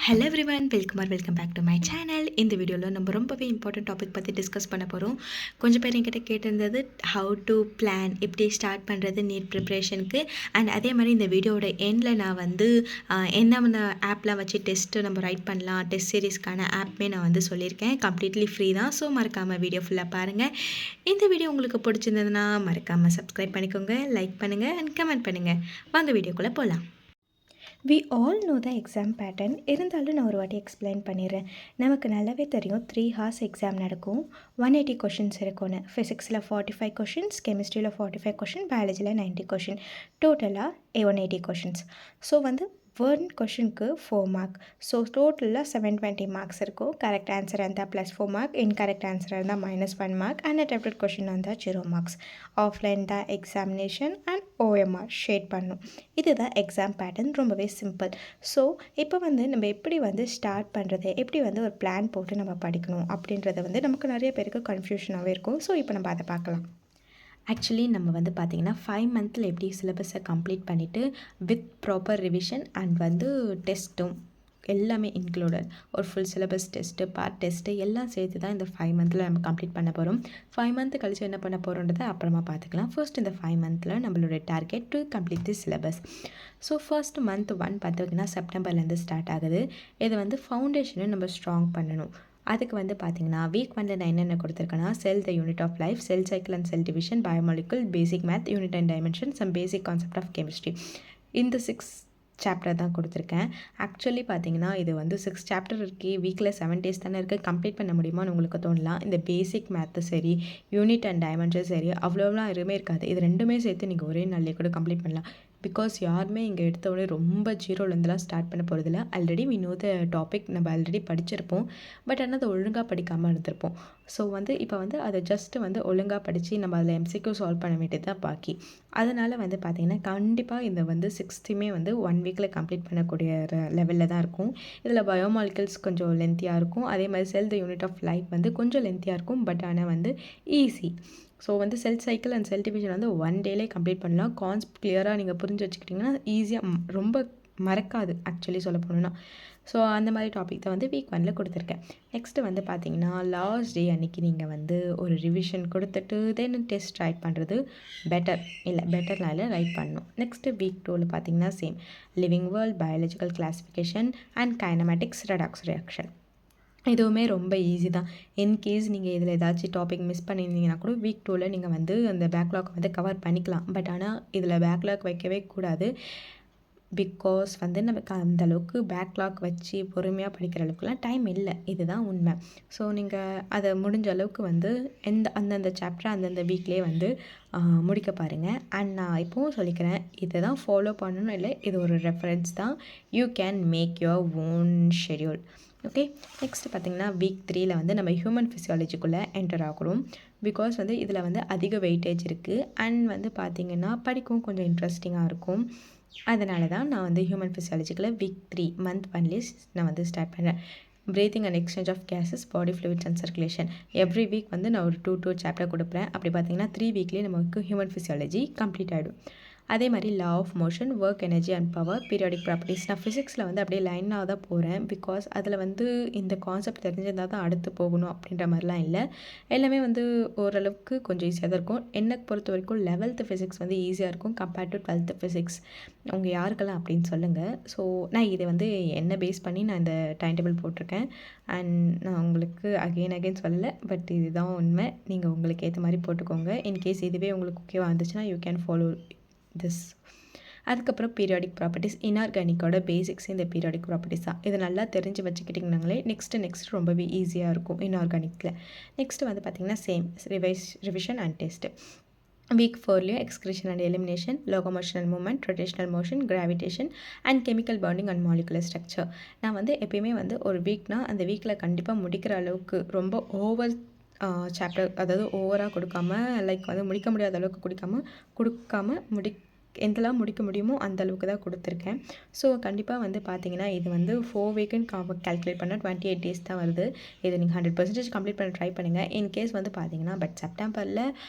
Hello everyone, welcome back to my channel. இந்த வீடியோவில் நம்ம ரொம்பவே இம்பார்ட்டன்ட் டாபிக் பற்றி டிஸ்கஸ் பண்ண போகிறோம். கொஞ்சம் பேர் என்கிட்ட கேட்டிருந்தது ஹவு டு பிளான், எப்படி ஸ்டார்ட் பண்ணுறது நீட் ப்ரிப்ரேஷனுக்கு. அண்ட் அதே மாதிரி இந்த வீடியோட எண்டில் நான் வந்து என்ன ஆப்லாம் வச்சு டெஸ்ட்டு நம்ம ரைட் பண்ணலாம், டெஸ்ட் சீரீஸ்க்கான ஆப்புமே நான் வந்து சொல்லியிருக்கேன். கம்ப்ளீட்லி ஃப்ரீ தான். ஸோ மறக்காமல் வீடியோ ஃபுல்லாக பாருங்கள். இந்த வீடியோ உங்களுக்கு பிடிச்சிருந்ததுன்னா மறக்காமல் சப்ஸ்கிரைப் பண்ணிக்கோங்க, லைக் பண்ணுங்கள் அண்ட் கமெண்ட் பண்ணுங்கள். வாங்க வீடியோக்குள்ளே போகலாம். We all know the exam pattern. இருந்தாலும் நான் ஒரு வாட்டி எக்ஸ்பிளைன் பண்ணிடுறேன். நமக்கு நல்லாவே தெரியும் 3 ஹார்ஸ் எக்ஸாம் நடக்கும், 180 கொஷின்ஸ் இருக்கும்னு. ஃபிசிக்ஸில் 45 கொஷின்ஸ், கெமிஸ்ட்ரியில் 45 கொஷின், பயாலஜியில் 90 கொஷின், டோட்டலாக 180 கொஷின்ஸ். ஸோ வந்து 1 கொஷினுக்கு 4 மார்க். ஸோ டோட்டலாக 720 மார்க்ஸ் இருக்கும். கரெக்ட் ஆன்சர் இருந்தால் +4 மார்க், இன்கரெக்ட் ஆன்சர் இருந்தால் -1 மார்க், அன்அட்டெம்ப்டட் கொஷின் இருந்தால் 0 மார்க்ஸ். ஆஃப்லைன் தான் எக்ஸாமினேஷன் அண்ட் OMR ஷேட் பண்ணும். இதுதான் எக்ஸாம் பேட்டர்ன். ரொம்பவே சிம்பிள். ஸோ இப்போ வந்து நம்ம எப்படி வந்து ஸ்டார்ட் பண்ணுறது, எப்படி வந்து ஒரு பிளான் போட்டு நம்ம படிக்கணும் அப்படின்றத வந்து நமக்கு நிறைய பேருக்கு கன்ஃபியூஷனாகவே இருக்கும். ஸோ இப்போ நம்ம அதை பார்க்கலாம். ஆக்சுவலி நம்ம வந்து பார்த்திங்கன்னா 5 மந்தில் எப்படி சிலபஸை கம்ப்ளீட் பண்ணிவிட்டு வித் ப்ராப்பர் ரிவிஷன் அண்ட் வந்து டெஸ்ட்டும் எல்லாமே இன்க்ளூடட், ஒரு full syllabus test, part test எல்லாம் சேர்த்து தான் இந்த 5 மந்தில் நம்ம கம்ப்ளீட் பண்ண போகிறோம். 5 மந்த்து கழிச்சு என்ன பண்ண போகிறோன்றதை அப்புறமா பார்த்துக்கலாம். ஃபர்ஸ்ட் இந்த 5 மந்தில் நம்மளோட target to complete the syllabus. So first month 1 பார்த்திங்கன்னா செப்டம்பர்லேருந்து ஸ்டார்ட் ஆகுது. இது வந்து ஃபவுண்டேஷனை நம்ம ஸ்ட்ராங் பண்ணணும். அதுக்கு வந்து பார்த்திங்கன்னா வீக் 1 நான் என்னென்ன கொடுத்துருக்கேன்னா, cell the unit of life, cell cycle and cell division, biomolecule, basic math, unit and dimension, some basic concept of chemistry. இந்த 6 சாப்டர் தான் கொடுத்துருக்கேன். ஆக்சுவலி பார்த்தீங்கன்னா இது வந்து 6 சாப்டர் இருக்கே, வீக்கில் 7 டேஸ் தானே இருக்குது, கம்ப்ளீட் பண்ண முடியுமான்னு உங்களுக்கு தோணலாம். இந்த பேசிக் மேத்து சரி, யூனிட் அண்ட் டைமென்ஷன் சரி, அவ்வளோலாம் எதுவுமே இருக்காது. இது ரெண்டுமே சேர்த்து நீங்கள் ஒரே நாள்லேயே கூட கம்ப்ளீட் பண்ணலாம். பிகாஸ் யாருமே இங்கே எடுத்தோடனே ரொம்ப ஜீரோலேருந்துலாம் ஸ்டார்ட் பண்ண போகிறதில்ல. Already we know the topic, நம்ம ஆல்ரெடி படிச்சிருப்போம். பட் ஆனால் அதை ஒழுங்காக படிக்காமல் இருந்திருப்போம். ஸோ வந்து இப்போ வந்து அதை ஜஸ்ட்டு வந்து ஒழுங்காக படித்து நம்ம அதில் MCQ சால்வ் பண்ண வேண்டியது தான் பாக்கி. அதனால் வந்து பார்த்திங்கன்னா கண்டிப்பாக இந்த வந்து 6மே வந்து 1 வீக்கில் கம்ப்ளீட் பண்ணக்கூடிய லெவலில் தான் இருக்கும். இதில் பயோமாலிகல்ஸ் கொஞ்சம் லென்த்தியாக இருக்கும். அதே மாதிரி செல் த யூனிட் ஆஃப் லைஃப் வந்து கொஞ்சம் லென்த்தியாக இருக்கும். பட் ஆனால் வந்து ஈஸி. ஸோ வந்து செல் சைக்கிள் அண்ட் செல் டிவிஷன் வந்து 1 டேலே கம்ப்ளீட் பண்ணலாம். கான்செப்ட் கிளியராக நீங்கள் புரிஞ்சு வச்சுக்கிட்டிங்கன்னா ஈஸியாக ரொம்ப மறக்காது ஆக்சுவலி சொல்ல போகணுன்னா. ஸோ அந்த மாதிரி டாபிக் தான் வந்து வீக் 1ல் கொடுத்துருக்கேன். நெக்ஸ்ட்டு வந்து பார்த்திங்கன்னா லாஸ்ட் டே அன்றைக்கி நீங்கள் வந்து ஒரு ரிவிஷன் கொடுத்துட்டு தென் டெஸ்ட் ரைட் பண்ணுறது பெட்டர்லாம் இல்லை, ரைட் பண்ணணும். நெக்ஸ்ட்டு வீக் 2வில் பார்த்திங்கன்னா same living world, biological classification and kinematics, redox reaction. இதுவுமே ரொம்ப ஈஸி தான். இன்கேஸ் நீங்கள் இதில் ஏதாச்சும் டாபிக் மிஸ் பண்ணியிருந்தீங்கன்னா கூட வீக் 2வில் நீங்கள் வந்து அந்த பேக்லாக் வந்து கவர் பண்ணிக்கலாம். பட் ஆனால் இதில் பேக்லாக் வைக்கவே கூடாது. பிகாஸ் வந்து நமக்கு அந்தளவுக்கு பேக்லாக் வச்சு பொறுமையாக படிக்கிற அளவுக்குலாம் டைம் இல்லை. இதுதான் உண்மை. ஸோ நீங்கள் அதை முடிஞ்ச அளவுக்கு வந்து அந்தந்த சாப்டர் அந்தந்த வீக்லேயே வந்து முடிக்க பாருங்கள். அண்ட் நான் இப்போவும் சொல்லிக்கிறேன், இதை தான் ஃபாலோ பண்ணணும் இல்லை, இது ஒரு ரெஃபரன்ஸ் தான். You can make your own schedule. Okay. Next பார்த்திங்கன்னா வீக் 3ல் வந்து நம்ம ஹியூமன் ஃபிசியாலஜிக்குள்ளே என்டர் ஆகிறோம். பிகாஸ் வந்து இதில் வந்து அதிக வெயிட்டேஜ் இருக்குது அண்ட் வந்து பார்த்திங்கன்னா படிக்கவும் கொஞ்சம் இன்ட்ரெஸ்டிங்காக இருக்கும். அதனால தான் நான் வந்து ஹியூமன் ஃபிசியாலஜிக்குள்ளே வீக் 3 மந்த் 1லேயே நான் வந்து ஸ்டார்ட் பண்ணுறேன். Breathing and exchange of gases, body fluids and circulation. Every week வந்து நான் ஒரு 2 சாப்டர் கொடுப்பேன். அப்படி பார்த்திங்கன்னா 3 வீக்லேயே நமக்கு ஹியூமன் ஃபிசியாலஜி கம்ப்ளீட் ஆகிடும். அதே மாதிரி law of motion, work, energy and power, periodic properties. நான் ஃபிசிக்ஸில் வந்து அப்படியே லைனாக தான் போகிறேன். பிகாஸ் அதில் வந்து இந்த கான்செப்ட் தெரிஞ்சிருந்தால் தான் அடுத்து போகணும் அப்படின்ற மாதிரிலாம் இல்லை. எல்லாமே வந்து ஓரளவுக்கு கொஞ்சம் ஈஸியாக தான் இருக்கும். என்னை பொறுத்த வரைக்கும் 11th ஃபிசிக்ஸ் வந்து ஈஸியாக இருக்கும் கம்பேர்ட் டு 12th ஃபிசிக்ஸ். அவங்க யாருக்கெல்லாம் அப்படின்னு சொல்லுங்கள். ஸோ நான் இதை வந்து என்ன பேஸ் பண்ணி நான் இந்த டைம் டேபிள் போட்டிருக்கேன். அண்ட் நான் உங்களுக்கு அகெயின் சொல்லலை, பட் இதுதான் உண்மை. நீங்கள் உங்களுக்கு ஏற்ற மாதிரி போட்டுக்கோங்க. இன்கேஸ் இதுவே உங்களுக்கு ஓகேவாக இருந்துச்சுன்னா யூ கேன் ஃபாலோ திஸ். அதுக்கப்புறம் பீரியாடிக் ப்ராப்பர்ட்டிஸ், இன்ஆர்கானிக்கோட பேசிக்ஸ் இந்த பீரியாடிக் ப்ராப்பர்ட்டிஸ் தான். இதை நல்லா தெரிஞ்சு வச்சுக்கிட்டிங்கனாங்களே நெக்ஸ்ட் ரொம்பவே ஈஸியாக இருக்கும் இன்ஆர்கானிக்கில். நெக்ஸ்ட்டு வந்து பார்த்திங்கன்னா same revision and test. Week 4லேயும் excretion and elimination, locomotional movement, rotational motion, gravitation and chemical bonding and molecular structure. நான் வந்து எப்பயுமே வந்து ஒரு வீக்னால் அந்த வீக்கில் கண்டிப்பாக முடிக்கிற அளவுக்கு ரொம்ப ஓவர் சாப்டர், அதாவது ஓவராக கொடுக்காம லைக் வந்து முடிக்க முடியாத அளவுக்கு கொடுக்காம எந்தளவு முடிக்க முடியுமோ அந்தளவுக்கு தான் கொடுத்துருக்கேன். ஸோ கண்டிப்பாக வந்து பார்த்தீங்கன்னா இது வந்து 4 வீக்குன்னு கால்குலேட் பண்ணால் 28 டேஸ் தான் வருது. இதை நீங்கள் 100% கம்ப்ளீட் பண்ண ட்ரை பண்ணுங்கள். இன்கேஸ் வந்து பார்த்தீங்கன்னா பட் செப்டம்பரில்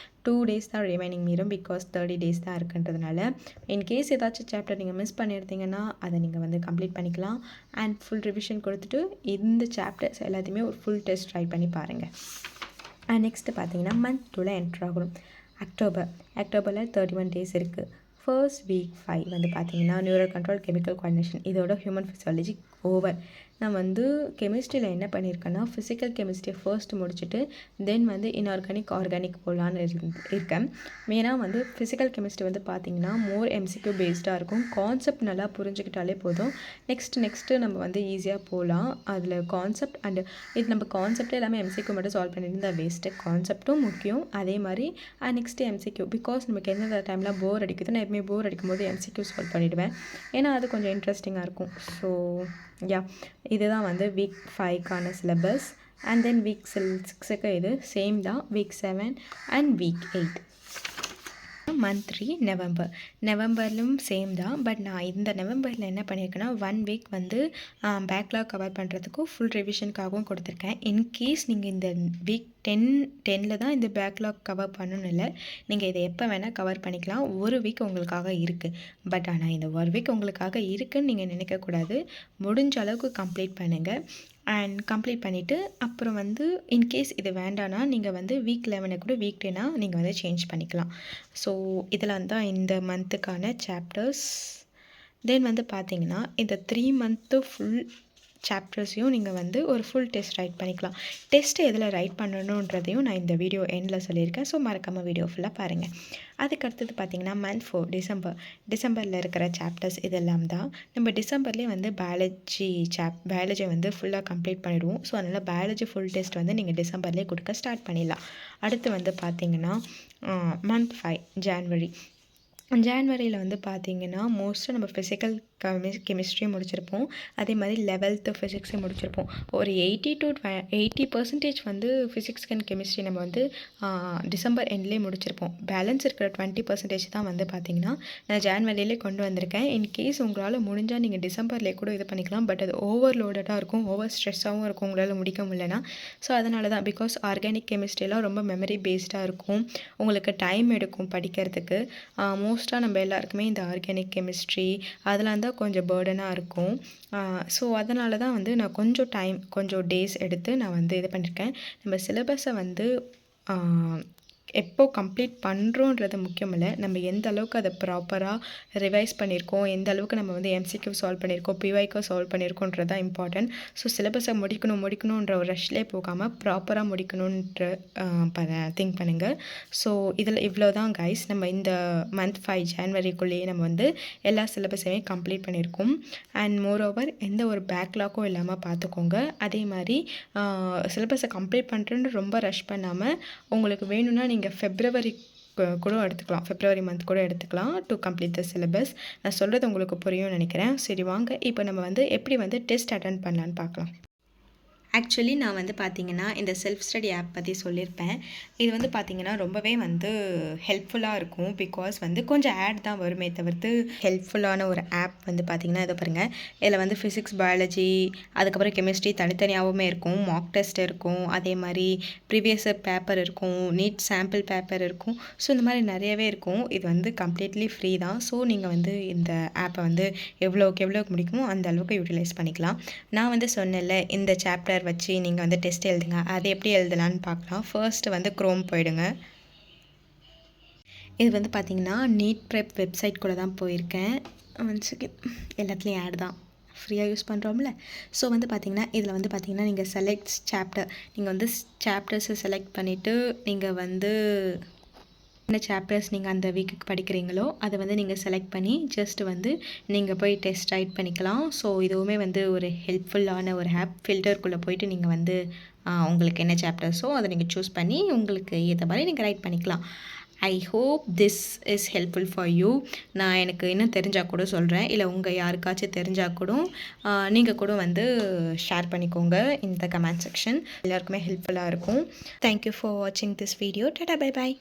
2 டேஸ் தான் ரிமைனிங் மீறும், பிகாஸ் 30 டேஸ் தான் இருக்குன்றதுனால. இன்கேஸ் ஏதாச்சும் சாப்டர் நீங்கள் மிஸ் பண்ணியிருந்தீங்கன்னா அதை நீங்கள் வந்து கம்ப்ளீட் பண்ணிக்கலாம். அண்ட் ஃபுல் ரிவிஷன் கொடுத்துட்டு இந்த சாப்டர்ஸ் எல்லாத்தையுமே ஒரு ஃபுல் டெஸ்ட் ட்ரை பண்ணி பாருங்கள். அண்ட் நெக்ஸ்ட்டு பார்த்தீங்கன்னா மந்த் 2ல் என்ட்ரு ஆகணும். அக்டோபரில் 31 டேஸ் இருக்குது. ஃபர்ஸ்ட் வீக் 5 வந்து பார்த்தீங்கன்னா நியூரல் கண்ட்ரோல், கெமிக்கல் கோஆர்டினேஷன், இதோட ஹியூமன் ஃபிசியாலஜி ஓவர். நான் வந்து கெமிஸ்ட்ரியில் என்ன பண்ணியிருக்கேன்னா ஃபிசிக்கல் கெமிஸ்ட்ரியை ஃபர்ஸ்ட் முடிச்சுட்டு தென் வந்து இன்ஆர்கானிக், ஆர்கானிக் போகலான்னு இருக்கேன். மெயினாக வந்து ஃபிசிக்கல் கெமிஸ்ட்ரி வந்து பார்த்திங்கன்னா மோர் எம்சிக்யூ பேஸ்டாக இருக்கும். கான்செப்ட் நல்லா புரிஞ்சுக்கிட்டாலே போதும். நெக்ஸ்ட்டு நம்ம வந்து ஈஸியாக போகலாம். அதில் கான்செப்ட் அண்டு இது நம்ம கான்செப்டே எல்லாமே எம்சிக்யூ மட்டும் சால்வ் பண்ணியிருந்தால் வேஸ்ட்டு. கான்செப்ட்டும் முக்கியம், அதே மாதிரி நெக்ஸ்ட்டு எம்சிக்யூ. பிகாஸ் நமக்கு எந்தெந்த டைமில் போர் அடிக்குது, நான் எப்பவுமே போர் அடிக்கும் போது எம்சிக்யூ சால்வ் பண்ணிவிடுவேன். ஏன்னா அது கொஞ்சம் இன்ட்ரெஸ்டிங்காக இருக்கும். ஸோ இதுதான் வந்து வீக் 5க்கான சிலபஸ். அண்ட் தென் வீக் 6க்கு இது சேம் தான். Week 7 and week 8. மந்த் 3 நவம்பர்லும் சேம் தான். பட் நான் இந்த நவம்பரில் என்ன பண்ணியிருக்கேன்னா 1 வீக் வந்து பேக்லாக் கவர் பண்ணுறதுக்கும் ஃபுல் ரிவிஷனுக்காகவும் கொடுத்துருக்கேன். இன்கேஸ் நீங்கள் இந்த வீக் 10ல் தான் இந்த பேக்லாக் கவர் பண்ணணும் இல்லை, நீங்கள் இதை எப்போ வேணால் கவர் பண்ணிக்கலாம். ஒரு வீக் உங்களுக்காக இருக்குது. பட் ஆனால் இந்த ஒரு வீக் உங்களுக்காக இருக்குதுன்னு நீங்கள் நினைக்கக்கூடாது. முடிஞ்ச அளவுக்கு கம்ப்ளீட் பண்ணுங்கள். அண்ட் கம்ப்ளீட் பண்ணிவிட்டு அப்புறம் வந்து இன்கேஸ் இது வேண்டான்னா நீங்கள் வந்து வீக் 11 கூட வீக் 10 நீங்கள் வந்து சேஞ்ச் பண்ணிக்கலாம். ஸோ இதெல்லாம் தான் இந்த மந்த்துக்கான சாப்டர்ஸ். தென் வந்து பார்த்தீங்கன்னா இந்த 3 மந்த்து ஃபுல் சாப்டர்ஸையும் நீங்கள் வந்து ஒரு ஃபுல் டெஸ்ட் ரைட் பண்ணிக்கலாம். டெஸ்ட்டு எதில் ரைட் பண்ணணுன்றதையும் நான் இந்த வீடியோ எண்டில் சொல்லியிருக்கேன். ஸோ மறக்காமல் வீடியோ ஃபுல்லாக பாருங்கள். அதுக்கடுத்தது பார்த்திங்கன்னா மந்த் 4 டிசம்பரில் இருக்கிற சாப்டர்ஸ் இதெல்லாம் தான். நம்ம டிசம்பர்லேயே வந்து பயாலஜி வந்து ஃபுல்லாக கம்ப்ளீட் பண்ணிடுவோம். ஸோ அதனால் பயாலஜி ஃபுல் டெஸ்ட் வந்து நீங்கள் டிசம்பர்லேயே கொடுக்க ஸ்டார்ட் பண்ணிடலாம். அடுத்து வந்து பார்த்திங்கன்னா மந்த் 5 ஜான்வரியில் வந்து பார்த்திங்கன்னா மோஸ்ட்டாக நம்ம ஃபிசிக்கல் கெமிஸ்ட்ரியும் முடிச்சிருப்போம். அதே மாதிரி 11th ஃபிசிக்ஸையும் முடிச்சிருப்போம். ஒரு 80% வந்து ஃபிசிக்ஸ் அண்ட் கெமிஸ்ட்ரி நம்ம வந்து டிசம்பர் எண்ட்லேயே முடிச்சிருப்போம். பேலன்ஸ் இருக்கிற 20% தான் வந்து பார்த்திங்கன்னா நான் ஜான்வரியிலே கொண்டு வந்திருக்கேன். இன்கேஸ் உங்களால் முடிஞ்சால் நீங்கள் டிசம்பர்லேயே கூட இது பண்ணிக்கலாம். பட் அது ஓவர்லோடடாக இருக்கும், ஓவர் ஸ்ட்ரெஸ்ஸாகவும் இருக்கும் உங்களால் முடிக்க முடியலனா. ஸோ அதனால தான், பிகாஸ் ஆர்கானிக் கெமிஸ்ட்ரியெலாம் ரொம்ப மெமரி பேஸ்டாக இருக்கும், உங்களுக்கு டைம் எடுக்கும் படிக்கிறதுக்கு. மோஸ்ட்டாக நம்ம எல்லாருக்குமே இந்த ஆர்கானிக் கெமிஸ்ட்ரி அதெல்லாம் தான் கொஞ்சம் பேர்டனாக இருக்கும். ஸோ அதனால தான் வந்து நான் கொஞ்சம் டேஸ் எடுத்து நான் வந்து இது பண்ணியிருக்கேன். நம்ம சிலபஸை வந்து எப்போ கம்ப்ளீட் பண்ணுறோன்றது முக்கியம் இல்லை, நம்ம எந்த அளவுக்கு அதை ப்ராப்பராக ரிவைஸ் பண்ணியிருக்கோம், எந்த அளவுக்கு நம்ம வந்து எம்சிக்யூ சால்வ் பண்ணியிருக்கோம், பிவைக்கோ சால்வ் பண்ணியிருக்கோன்றது தான் இம்பார்ட்டன்ட். ஸோ சிலபஸை முடிக்கணுன்ற ஒரு ரஷ்லேயே போகாமல் ப்ராப்பராக முடிக்கணுன்ற திங்க் பண்ணுங்கள். ஸோ இதில் இவ்வளோ தான் கைஸ். நம்ம இந்த மந்த் 5 ஜான்வரிக்குள்ளேயே நம்ம வந்து எல்லா சிலபஸையுமே கம்ப்ளீட் பண்ணியிருக்கோம். அண்ட் மோரோவர் எந்த ஒரு பேக்லாக்கும் இல்லாமல் பார்த்துக்கோங்க. அதே மாதிரி சிலபஸை கம்ப்ளீட் பண்ணுறேன்னு ரொம்ப ரஷ் பண்ணாமல் உங்களுக்கு வேணும்னா நீங்கள் ஃபெப்ரவரி கூட எடுத்துக்கலாம், ஃபெப்ரவரி மந்த் கூட எடுத்துக்கலாம் டு கம்ப்ளீட் த சிலபஸ். நான் சொல்கிறது உங்களுக்கு புரியும்னு நினைக்கிறேன். சரி வாங்க இப்போ நம்ம வந்து எப்படி வந்து டெஸ்ட் அட்டெண்ட் பண்ணலான்னு பார்க்கலாம். ஆக்சுவலி நான் வந்து பார்த்திங்கன்னா இந்த செல்ஃப் ஸ்டடி ஆப் பற்றி சொல்லியிருப்பேன். இது வந்து பார்த்திங்கன்னா ரொம்பவே வந்து ஹெல்ப்ஃபுல்லாக இருக்கும். பிகாஸ் வந்து கொஞ்சம் ஆட் தான் வருமே தவிர்த்து ஹெல்ப்ஃபுல்லான ஒரு ஆப் வந்து பார்த்திங்கன்னா இதை பாருங்கள். இதில் வந்து ஃபிசிக்ஸ், பயாலஜி, அதுக்கப்புறம் கெமிஸ்ட்ரி தனித்தனியாகவுமே இருக்கும், மார்க் டெஸ்ட் இருக்கும், அதே மாதிரி ப்ரீவியஸ் பேப்பர் இருக்கும், நீட் சாம்பிள் பேப்பர் இருக்கும். ஸோ இந்த மாதிரி நிறையவே இருக்கும். இது வந்து கம்ப்ளீட்லி ஃப்ரீ தான். ஸோ நீங்கள் வந்து இந்த ஆப்பை வந்து எவ்வளோக்கு முடிக்குமோ அந்த அளவுக்கு யூட்டிலைஸ் பண்ணிக்கலாம். நான் வந்து சொன்னேன்ல இந்த சாப்டர் வச்சு நீங்கள் வந்து டெஸ்ட் எழுதுங்க. அது எப்படி எழுதலான்னு பார்க்கலாம். ஃபர்ஸ்ட்டு வந்து க்ரோம் போயிடுங்க. இது வந்து பார்த்திங்கன்னா நீட் ப்ரெப் வெப்சைட் கூட தான் போயிருக்கேன். எல்லாத்துலேயும் ஆட் தான், ஃப்ரீயாக யூஸ் பண்ணுறோம்ல. ஸோ வந்து பார்த்திங்கன்னா இதில் வந்து பார்த்திங்கன்னா நீங்கள் செலக்ட் சாப்டர், நீங்கள் வந்து சாப்டர்ஸை செலக்ட் பண்ணிவிட்டு நீங்கள் வந்து என்ன சாப்டர்ஸ் நீங்கள் அந்த வீக்குக்கு படிக்கிறீங்களோ அதை வந்து நீங்கள் செலக்ட் பண்ணி ஜஸ்ட் வந்து நீங்கள் போய் டெஸ்ட் ரைட் பண்ணிக்கலாம். ஸோ இதுவுமே வந்து ஒரு ஹெல்ப்ஃபுல்லான ஒரு ஆப். ஃபில்டருக்குள்ளே போயிட்டு நீங்கள் வந்து உங்களுக்கு என்ன சாப்டர்ஸோ அதை நீங்கள் சூஸ் பண்ணி உங்களுக்கு ஏற்ற மாதிரி நீங்கள் ரைட் பண்ணிக்கலாம். I hope this is helpful for you. நான் எனக்கு இன்னும் தெரிஞ்சால் கூட சொல்கிறேன், இல்லை உங்கள் யாருக்காச்சும் தெரிஞ்சால் கூட நீங்கள் கூட வந்து ஷேர் பண்ணிக்கோங்க இந்த கமெண்ட் செக்ஷன். எல்லாருக்குமே ஹெல்ப்ஃபுல்லாக இருக்கும். தேங்க்யூ ஃபார் வாட்சிங் this video. Tata, bye bye.